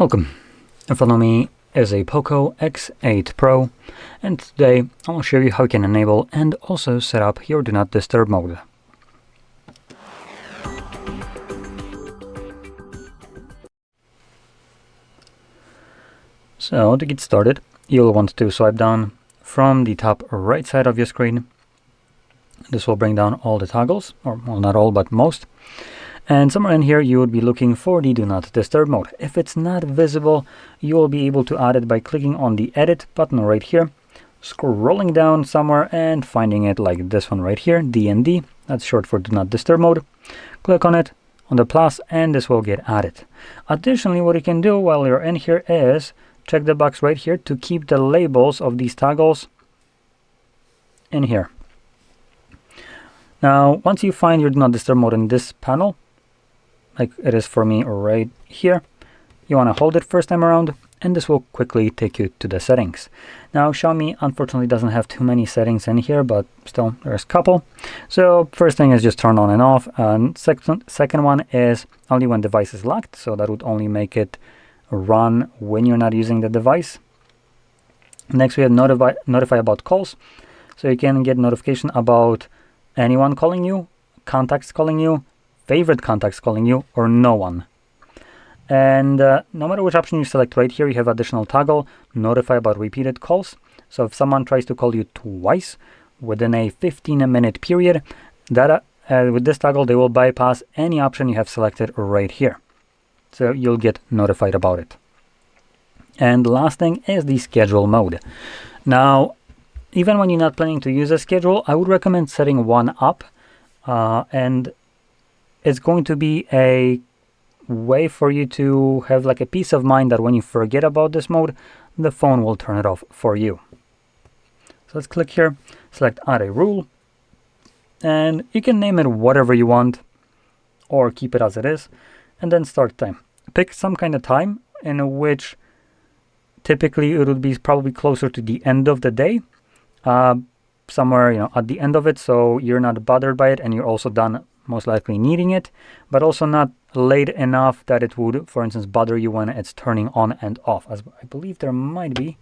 Welcome. In front of me is a POCO X8 Pro, and today I'll show you how you can enable and also set up your Do Not Disturb mode. So to get started, you'll want to swipe down from the top right side of your screen. This will bring down all the toggles, or well, not all, but most. And somewhere in here you would be looking for the Do Not Disturb mode. If it's not visible, you will be able to add it by clicking on the Edit button right here, scrolling down somewhere and finding it like this one right here, DND. That's short for Do Not Disturb mode. Click on it, on the plus, and this will get added. Additionally, what you can do while you're in here is check the box right here to keep the labels of these toggles in here. Now, once you find your Do Not Disturb mode in this panel, like it is for me right here, you want to hold it first time around, and this will quickly take you to the settings. Now, Xiaomi unfortunately doesn't have too many settings in here, but still there's a couple. So first thing is just turn on and off, and second one is only when device is locked, so that would only make it run when you're not using the device. Next we have notify about calls, so you can get notification about anyone calling you, contacts calling you, favorite contacts calling you, or no one. And no matter which option you select right here, you have additional toggle, notify about repeated calls. So if someone tries to call you twice within a 15-minute period, that with this toggle they will bypass any option you have selected right here. So you'll get notified about it. And the last thing is the schedule mode. Now, even when you're not planning to use a schedule, I would recommend setting one up, and it's going to be a way for you to have like a peace of mind that when you forget about this mode, the phone will turn it off for you. So let's click here, select add a rule, and you can name it whatever you want or keep it as it is, and then start time. Pick some kind of time in which typically it would be probably closer to the end of the day, somewhere at the end of it, so you're not bothered by it and you're also done most likely needing it, but also not late enough that it would, for instance, bother you when it's turning on and off, as I believe there might be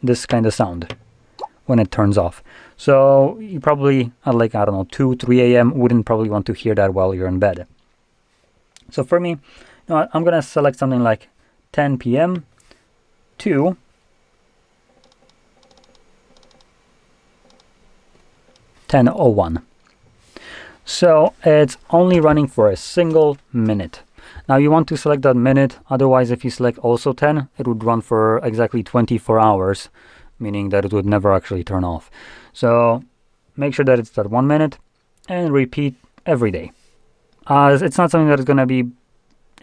this kind of sound when it turns off. So you probably at like, I don't know, 2-3 a.m. wouldn't probably want to hear that while you're in bed. So for me, I'm gonna select something like 10 p.m. to 10:01. So it's only running for a single minute. Now you want to select that minute, otherwise if you select also 10, it would run for exactly 24 hours, meaning that it would never actually turn off. So make sure that it's that 1 minute and repeat every day. As it's not something that is going to be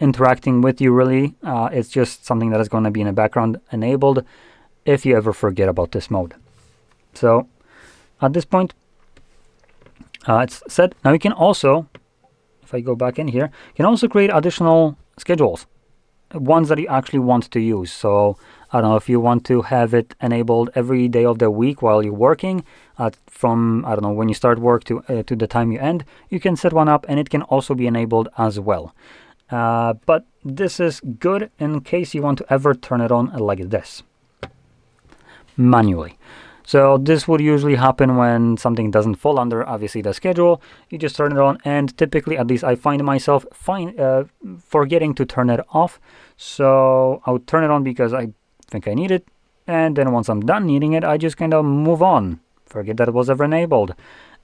interacting with you really, it's just something that is going to be in the background enabled if you ever forget about this mode. So at this point, it's set. Now you can also, if I go back in here, you can also create additional schedules, ones that you actually want to use. So I don't know, if you want to have it enabled every day of the week while you're working, from, I don't know, when you start work to the time you end, you can set one up and it can also be enabled as well. But this is good in case you want to ever turn it on like this, manually. So this would usually happen when something doesn't fall under, obviously, the schedule. You just turn it on, and typically, at least I find myself forgetting to turn it off. So I would turn it on because I think I need it, and then once I'm done needing it, I just kind of move on, forget that it was ever enabled.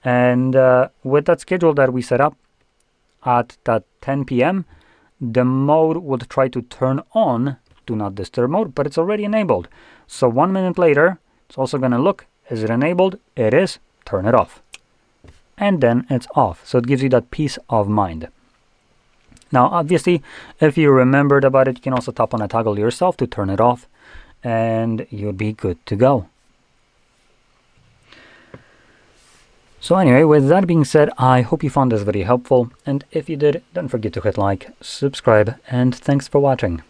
And with that schedule that we set up at that 10 p.m., the mode would try to turn on Do Not Disturb mode, but it's already enabled. So 1 minute later, it's also going to look, is it enabled? It is. Turn it off. And then it's off. So it gives you that peace of mind. Now, obviously, if you remembered about it, you can also tap on a toggle yourself to turn it off, and you'll be good to go. So anyway, with that being said, I hope you found this video helpful. And if you did, don't forget to hit like, subscribe, and thanks for watching.